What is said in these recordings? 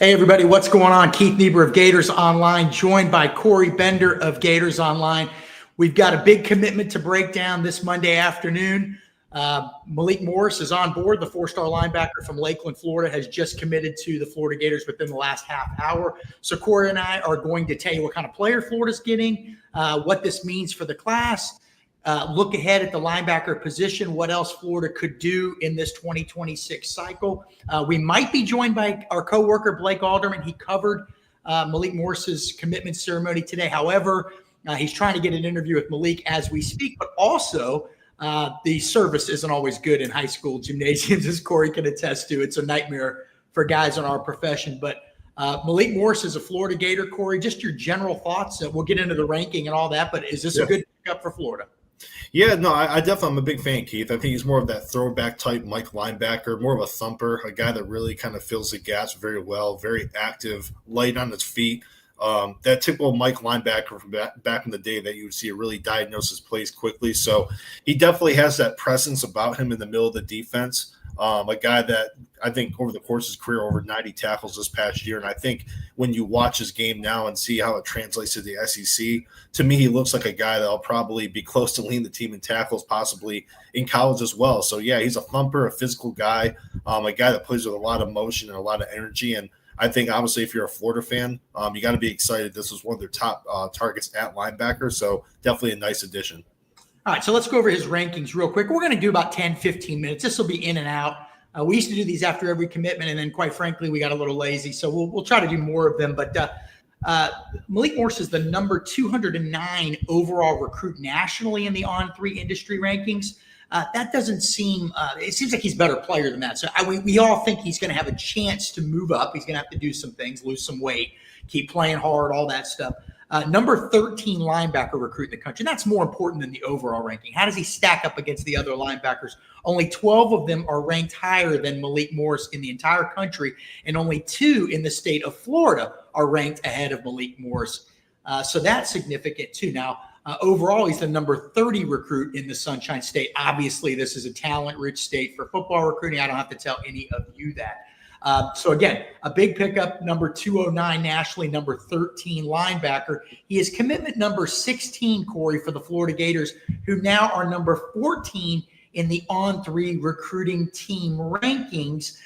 Hey, everybody, what's going on? Keith Niebuhr of Gators Online, joined by Corey Bender of Gators Online. We've got a big commitment to break down this Monday afternoon. Malik Morris is on board. The four-star linebacker from Lakeland, Florida, has just committed to the Florida Gators within the last half hour. So Corey and I are going to tell you what kind of player Florida's getting, what this means for the class, look ahead at the linebacker position, what else Florida could do in this 2026 cycle. We might be joined by our coworker, Blake Alderman. He covered Malik Morris's commitment ceremony today. However, he's trying to get an interview with Malik as we speak, but also the service isn't always good in high school gymnasiums, as Corey can attest to. It's a nightmare for guys in our profession. But Malik Morris is a Florida Gator. Corey, just your general thoughts. We'll get into the ranking and all that, but is this a good pickup for Florida? Yeah, no, I definitely am a big fan, Keith. I think he's more of that throwback type Mike linebacker, more of a thumper, a guy that really kind of fills the gaps very well, very active, light on his feet. That typical Mike linebacker from back in the day that you would see really diagnose his plays quickly. So he definitely has that presence about him in the middle of the defense. A guy that I think over the course of his career, over 90 tackles this past year. And I think when you watch his game now and see how it translates to the SEC, to me, he looks like a guy that'll probably be close to leading the team in tackles, possibly in college as well. So, yeah, he's a thumper, a physical guy, a guy that plays with a lot of motion and a lot of energy. And I think, obviously, if you're a Florida fan, you got to be excited. This was one of their top targets at linebacker. So definitely a nice addition. All right, so let's go over his rankings real quick. We're going to do about 10, 15 minutes. This will be in and out. We used to do these after every commitment, and then, quite frankly, we got a little lazy. So we'll try to do more of them. But Malik Morris is the number 209 overall recruit nationally in the On3 industry rankings. That doesn't seem it seems like he's a better player than that. So we all think he's going to have a chance to move up. He's going to have to do some things, lose some weight, keep playing hard, all that stuff. Number 13 linebacker recruit in the country. And that's more important than the overall ranking. How does he stack up against the other linebackers? Only 12 of them are ranked higher than Malik Morris in the entire country, and only 2 in the state of Florida are ranked ahead of Malik Morris. So that's significant too. Now, overall, he's the number 30 recruit in the Sunshine State. Obviously, this is a talent-rich state for football recruiting. I don't have to tell any of you that. So again, a big pickup, number 209 nationally, number 13 linebacker. He is commitment number 16, Corey, for the Florida Gators, who now are number 14 in the On3 recruiting team rankings.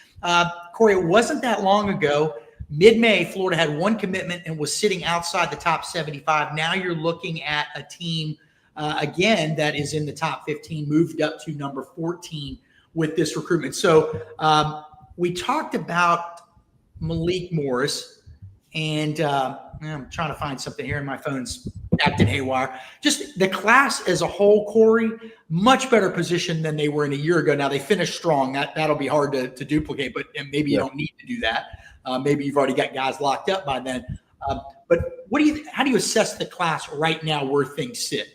Corey, it wasn't that long ago. Mid-May, Florida had one commitment and was sitting outside the top 75. Now you're looking at a team, again, that is in the top 15, moved up to number 14 with this recruitment. So, we talked about Malik Morris, and I'm trying to find something here, and my phone's acting haywire. Just the class as a whole, Corey, much better position than they were in a year ago. Now, they finished strong. That'll be hard to duplicate, but maybe you don't need to do that. Maybe you've already got guys locked up by then. But how do you assess the class right now where things sit?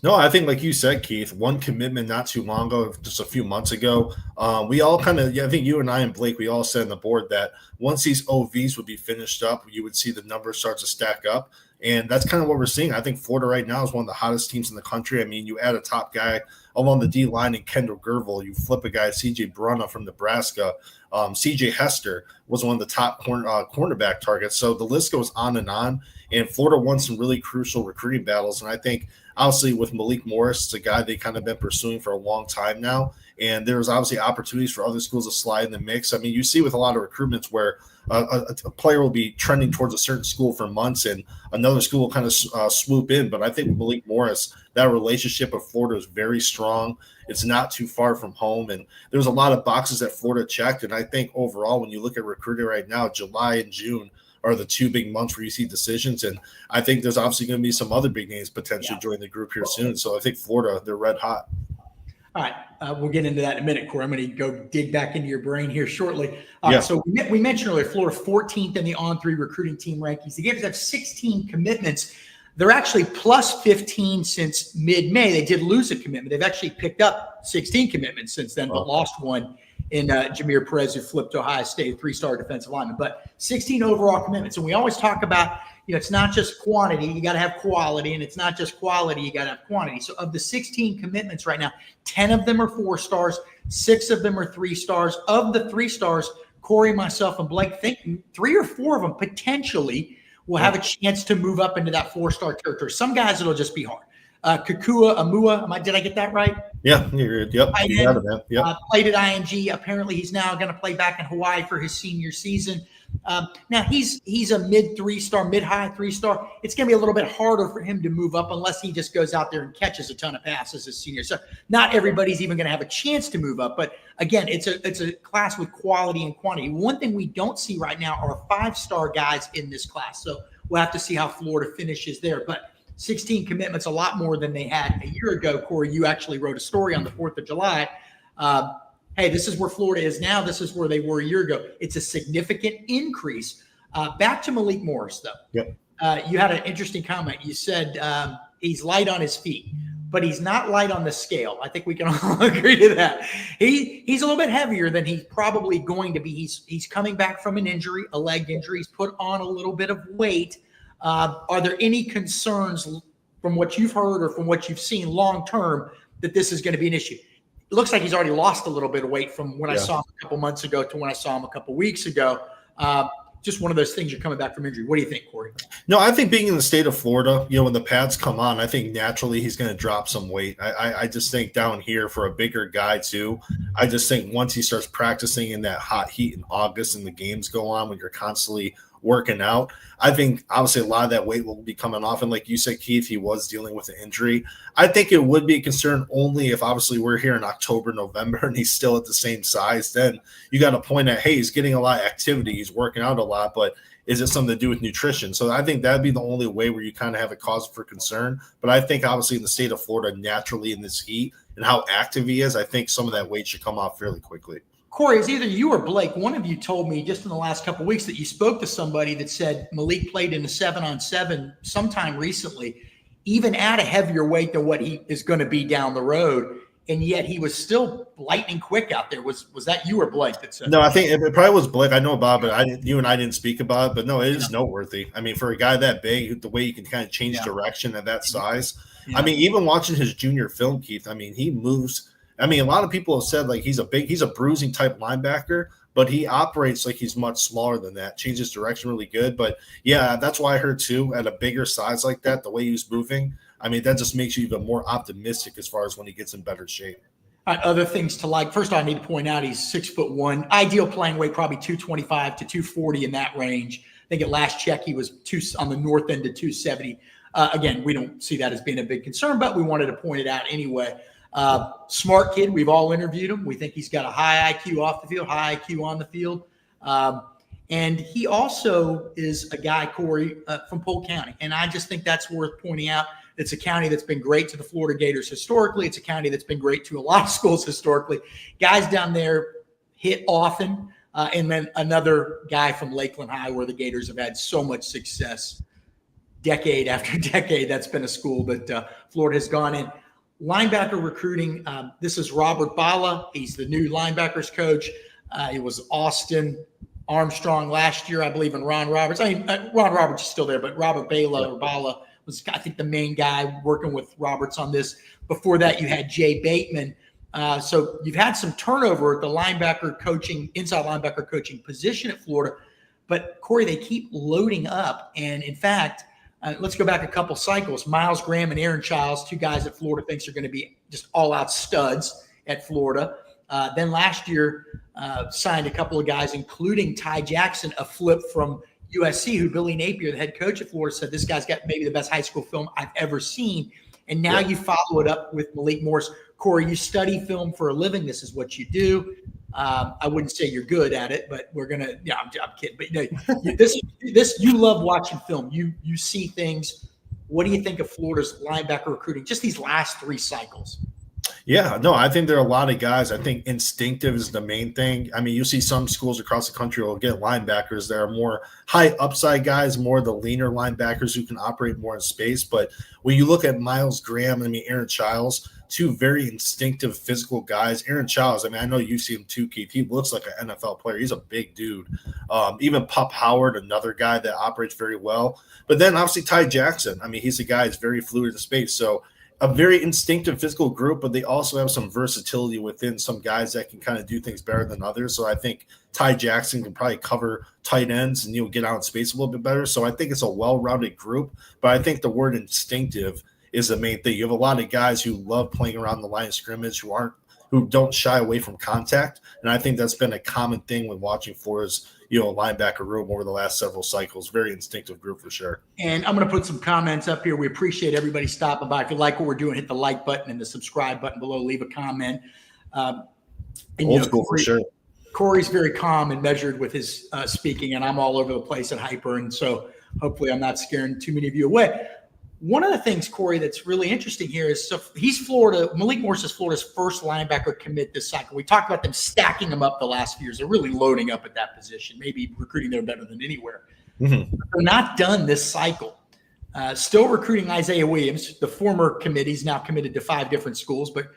No, I think like you said, Keith, one commitment not too long ago, just a few months ago, we all kind of, I think you and I and Blake, we all said on the board that once these OVs would be finished up, you would see the numbers start to stack up. And that's kind of what we're seeing. I think Florida right now is one of the hottest teams in the country. I mean, you add a top guy along the D line in Kendall Gervil. You flip a guy, C.J. Brunna from Nebraska. C.J. Hester was one of the top cornerback targets. So the list goes on. And Florida won some really crucial recruiting battles. And I think, obviously, with Malik Morris, it's a guy they kind of been pursuing for a long time now. And there's obviously opportunities for other schools to slide in the mix. I mean, you see with a lot of recruitments where a player will be trending towards a certain school for months and another school will kind of swoop in. But I think with Malik Morris, that relationship with Florida is very strong. It's not too far from home. And there's a lot of boxes that Florida checked. And I think overall, when you look at recruiting right now, July and June are the 2 big months where you see decisions. And I think there's obviously going to be some other big names potentially join the group here soon. So I think Florida, they're red hot. All right. We'll get into that in a minute, Corey. I'm going to go dig back into your brain here shortly. So we mentioned earlier, Florida 14th in the On3 recruiting team rankings. The Gators have 16 commitments. They're actually plus 15 since mid-May. They did lose a commitment. They've actually picked up 16 commitments since then, but lost one in Jameer Perez, who flipped to Ohio State, 3-star defensive lineman. But 16 overall commitments. And we always talk about, it's not just quantity. You got to have quality. And it's not just quality. You got to have quantity. So of the 16 commitments right now, 10 of them are 4 stars. 6 of them are 3 stars. Of the 3 stars, Corey, myself, and Blake think 3 or 4 of them potentially will have a chance to move up into that 4-star territory. Some guys, it'll just be hard. Kukua Amua, did I get that right? Yeah, you're good. Yep, you got it, man. Yep. Played at IMG. Apparently, he's now going to play back in Hawaii for his senior season. Now he's a mid 3-star, mid high 3-star. It's going to be a little bit harder for him to move up unless he just goes out there and catches a ton of passes as senior. So not everybody's even going to have a chance to move up. But again, it's a class with quality and quantity. One thing we don't see right now are 5-star guys in this class. So we'll have to see how Florida finishes there. But 16 commitments, a lot more than they had a year ago. Corey, you actually wrote a story on the 4th of July. Hey, this is where Florida is now. This is where they were a year ago. It's a significant increase. Back to Malik Morris, though. Yep. You had an interesting comment. You said he's light on his feet, but he's not light on the scale. I think we can all agree to that. He's a little bit heavier than he's probably going to be. He's coming back from an injury, a leg injury. He's put on a little bit of weight. Are there any concerns from what you've heard or from what you've seen long term that this is going to be an issue? It looks like he's already lost a little bit of weight from when I saw him a couple months ago to when I saw him a couple weeks ago. Just one of those things, you're coming back from injury. What do you think, Corey? No, I think being in the state of Florida, when the pads come on, I think naturally he's going to drop some weight. I just think down here for a bigger guy too, I just think once he starts practicing in that hot heat in August and the games go on when you're constantly working out, I think obviously a lot of that weight will be coming off. And like you said, Keith, he was dealing with an injury. I think it would be a concern only if obviously we're here in October, November, and he's still at the same size. Then you got to point at, hey, he's getting a lot of activity, he's working out a lot, but is it something to do with nutrition? So I think that'd be the only way where you kind of have a cause for concern. But I think obviously in the state of Florida, naturally in this heat and how active he is, I think some of that weight should come off fairly quickly. Corey, it's either you or Blake. One of you told me just in the last couple of weeks that you spoke to somebody that said Malik played in a 7-on-7 sometime recently, even at a heavier weight than what he is going to be down the road, and yet he was still lightning quick out there. Was that you or Blake that said? No, I think it probably was Blake. I know about it, but you and I didn't speak about it. But no, it is noteworthy. I mean, for a guy that big, the way you can kind of change direction at that size. I mean, even watching his junior film, Keith, I mean, he moves. I mean, a lot of people have said like he's a bruising type linebacker, but he operates like he's much smaller than that, changes direction really good. But yeah, that's why I heard too, at a bigger size like that, the way he was moving, I mean, that just makes you even more optimistic as far as when he gets in better shape. Other things to like. First, I need to point out he's 6'1", ideal playing weight, probably 225 to 240 in that range. I think at last check, he was on the north end of 270. Again, we don't see that as being a big concern, but we wanted to point it out anyway. Smart kid. We've all interviewed him. We think he's got a high IQ off the field, high IQ on the field. And he also is a guy, Corey, from Polk County. And I just think that's worth pointing out. It's a county that's been great to the Florida Gators historically. It's a county that's been great to a lot of schools historically. Guys down there hit often. And then another guy from Lakeland High where the Gators have had so much success decade after decade. That's been a school that Florida has gone in. Linebacker recruiting. This is Robert Bala. He's the new linebackers coach. He was Austin Armstrong last year, I believe, and Ron Roberts. I mean, Ron Roberts is still there, but Robert Bala or Bala was, I think, the main guy working with Roberts on this. Before that, you had Jay Bateman. So you've had some turnover at the linebacker coaching, inside linebacker coaching position at Florida. But, Corey, they keep loading up. And, in fact, let's go back a couple cycles. Miles Graham and Aaron Childs, two guys that Florida thinks are going to be just all-out studs at Florida. Then last year signed a couple of guys, including Ty Jackson, a flip from USC, who Billy Napier, the head coach at Florida, said this guy's got maybe the best high school film I've ever seen. And now you follow it up with Malik Morris. Corey, you study film for a living. This is what you do. I wouldn't say you're good at it, but we're going to – I'm kidding. But you love watching film. You see things. What do you think of Florida's linebacker recruiting, just these last three cycles? Yeah, no, I think there are a lot of guys. I think instinctive is the main thing. I mean, you see some schools across the country will get linebackers that are more high upside guys, more the leaner linebackers who can operate more in space. But when you look at Miles Graham, Aaron Childs, two very instinctive physical guys. Aaron Childs, I know you see him too, Keith. He looks like an NFL player. He's a big dude. Even Pup Howard, another guy that operates very well. But then obviously Ty Jackson. He's a guy that's very fluid in space. So a very instinctive physical group, but they also have some versatility within some guys that can kind of do things better than others. So I think Ty Jackson can probably cover tight ends and get out in space a little bit better. So I think it's a well-rounded group, but I think the word instinctive is the main thing. You have a lot of guys who love playing around the line of scrimmage, who don't shy away from contact. And I think that's been a common thing when watching Florida's, linebacker room over the last several cycles. Very instinctive group for sure. And I'm going to put some comments up here. We appreciate everybody stopping by. If you like what we're doing, hit the like button and the subscribe button below. Leave a comment. Old school for sure. Corey's very calm and measured with his speaking, and I'm all over the place and hyper. And so hopefully I'm not scaring too many of you away. One of the things, Corey, that's really interesting here is Malik Morris is Florida's first linebacker commit this cycle. We talked about them stacking them up the last few years. They're really loading up at that position, maybe recruiting there better than anywhere. Mm-hmm. They're not done this cycle. Still recruiting Isaiah Williams. The former committee's now committed to 5 different schools, but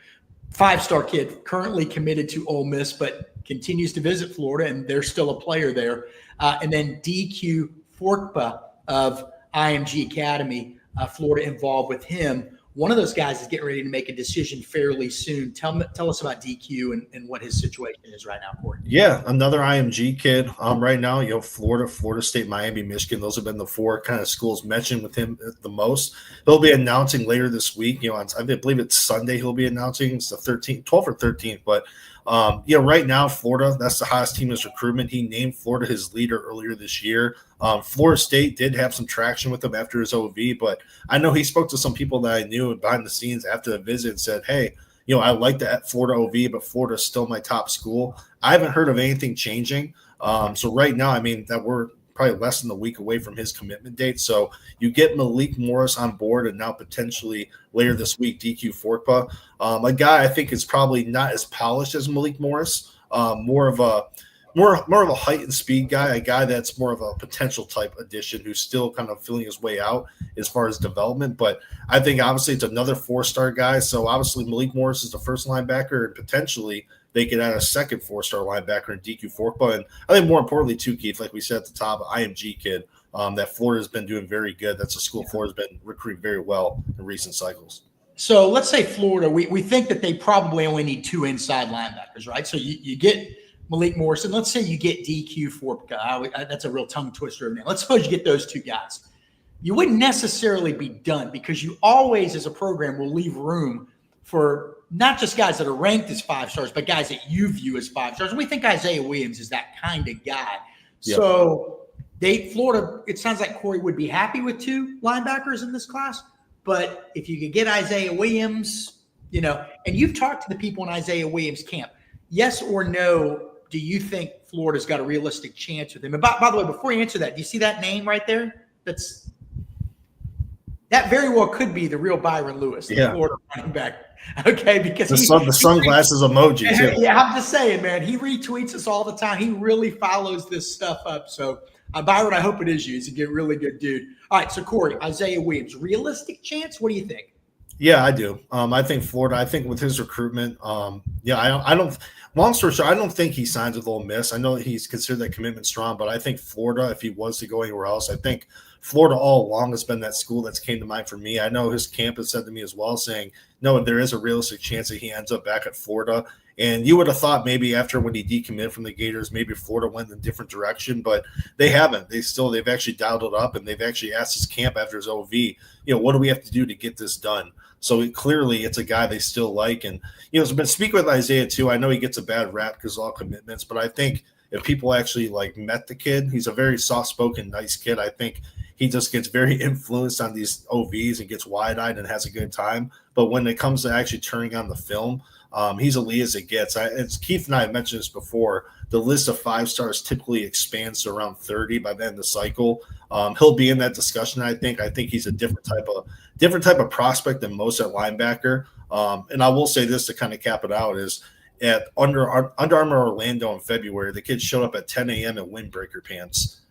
5-star kid currently committed to Ole Miss, but continues to visit Florida, and there's still a player there. And then DQ Forkpa of IMG Academy. Florida involved with him. One of those guys is getting ready to make a decision fairly soon. Tell us about DQ and what his situation is right now, Corey. Yeah, another IMG kid. Right now, Florida State, Miami, Michigan. Those have been the 4 kind of schools mentioned with him the most. He'll be announcing later this week. I believe it's Sunday. He'll be announcing. It's the 12th or 13th. But right now, Florida, that's the hottest team in his recruitment. He named Florida his leader earlier this year. Florida State did have some traction with him after his OV, but I know he spoke to some people that I knew behind the scenes after the visit and said, hey, I like that Florida OV, but Florida's still my top school. I haven't heard of anything changing. So right now, that we're probably less than a week away from his commitment date. So you get Malik Morris on board, and now potentially later this week, DQ Forkpa, a guy I think is probably not as polished as Malik Morris, more of a height and speed guy, a guy that's more of a potential type addition who's still kind of feeling his way out as far as development. But I think obviously it's another 4-star guy. So obviously Malik Morris is the first linebacker, and potentially they could add a second 4-star linebacker in DQ Forkpa. And I think more importantly too, Keith, like we said at the top, IMG kid that Florida's been doing very good. That's a school Florida's been recruiting very well in recent cycles. So let's say Florida, we think that they probably only need 2 inside linebackers, right? So you get Malik Morris, and let's say you get DQ Forkpa. That's a real tongue twister of a name. Let's suppose you get those 2 guys. You wouldn't necessarily be done, because you always, as a program, will leave room for not just guys that are ranked as 5 stars, but guys that you view as 5 stars. And we think Isaiah Williams is that kind of guy. Yep. So Florida, it sounds like Corey would be happy with 2 linebackers in this class. But if you could get Isaiah Williams, and you've talked to the people in Isaiah Williams' camp, yes or no, do you think Florida's got a realistic chance with him? And by the way, before you answer that, do you see that name right there? That very well could be the real Byron Lewis, the Florida running back. Okay, because the sunglasses emoji too. Yeah, I'm just saying, man. He retweets us all the time. He really follows this stuff up. So, Byron, I hope it is you. He's a really good dude. All right, so Corey, Isaiah Williams, realistic chance? What do you think? Yeah, I do. I think Florida. I think with his recruitment, I don't. Long story short, I don't think he signs with Ole Miss. I know he's considered that commitment strong, but I think Florida, if he was to go anywhere else, I think Florida all along has been that school that's came to mind for me. I know his camp has said to me as well, saying, no, there is a realistic chance that he ends up back at Florida. And you would have thought maybe after when he decommitted from the Gators, maybe Florida went in a different direction, but they haven't. They've actually dialed it up, and they've actually asked his camp after his OV, what do we have to do to get this done? So clearly it's a guy they still like. And, but speaking with Isaiah too, I know he gets a bad rap because of all commitments, but I think if people actually met the kid, he's a very soft-spoken, nice kid. I think he just gets very influenced on these OVs and gets wide-eyed and has a good time. But when it comes to actually turning on the film, he's elite as it gets. It's Keith and I have mentioned this before. The list of 5 stars typically expands to around 30 by the end of the cycle. He'll be in that discussion. I think he's a different type of prospect than most at linebacker. And I will say this to kind of cap it out is at Under Armour Orlando in February, the kid showed up at 10 a.m. in windbreaker pants.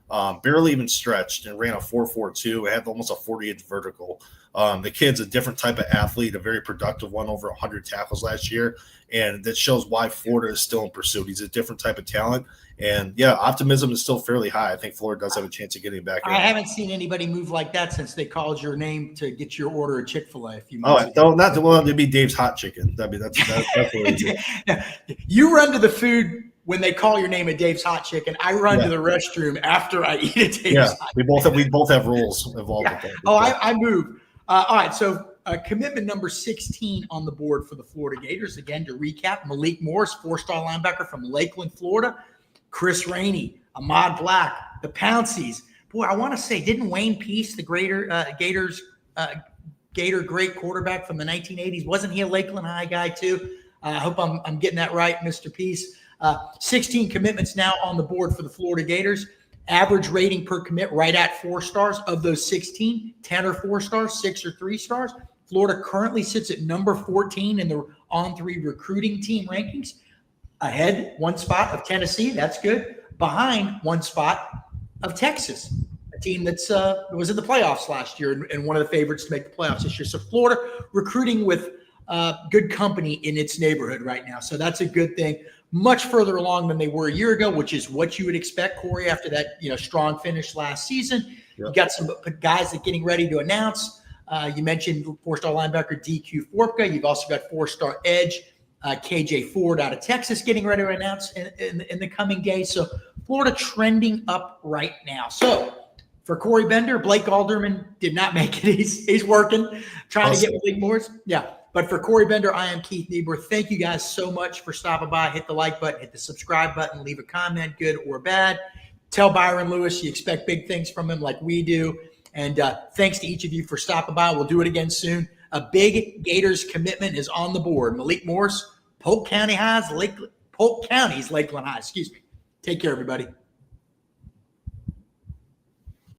barely even stretched, and ran a 4.42. It had almost a 40-inch vertical. The kid's a different type of athlete, a very productive one, over 100 tackles last year, and that shows why Florida is still in pursuit. He's a different type of talent, and yeah, optimism is still fairly high. I think Florida does have a chance of getting back in. I haven't seen anybody move like that since they called your name to get your order of Chick-fil-A a few months ago. No, not the one. It'd be Dave's Hot Chicken. That's what it is. You run to the food when they call your name at Dave's Hot Chicken. I run to the restroom after I eat at Dave's Hot Chicken. We both have rules involved with that. Oh, I move. All right, so commitment number 16 on the board for the Florida Gators. Again, to recap, Malik Morris, 4-star linebacker from Lakeland, Florida. Chris Rainey, Ahmad Black, the Pounceys. Boy, I want to say, didn't Wayne Peace, the Gators great quarterback from the 1980s, wasn't he a Lakeland High guy too? I hope I'm getting that right, Mr. Peace. 16 commitments now on the board for the Florida Gators. Average rating per commit right at 4 stars. Of those 16, 10 are 4 stars, 6 are 3 stars. Florida currently sits at number 14 in the On3 recruiting team rankings. Ahead 1 spot of Tennessee. That's good. Behind 1 spot of Texas, a team that's was in the playoffs last year and one of the favorites to make the playoffs this year. So Florida recruiting with good company in its neighborhood right now. So that's a good thing. Much further along than they were a year ago, which is what you would expect, Corey, after that strong finish last season. Yep. You got some guys that getting ready to announce. You mentioned 4-star linebacker DQ Forpka. You've also got 4-star edge KJ Ford out of Texas getting ready to announce in the coming days. So Florida trending up right now. So for Corey Bender, Blake Alderman did not make it. He's working, trying to get Malik Morris. Yeah. But for Corey Bender, I am Keith Niebuhr. Thank you guys so much for stopping by. Hit the like button, hit the subscribe button, leave a comment, good or bad. Tell Byron Lewis you expect big things from him like we do. And thanks to each of you for stopping by. We'll do it again soon. A big Gators commitment is on the board. Malik Morris, Polk County's Lakeland High. Excuse me. Take care, everybody.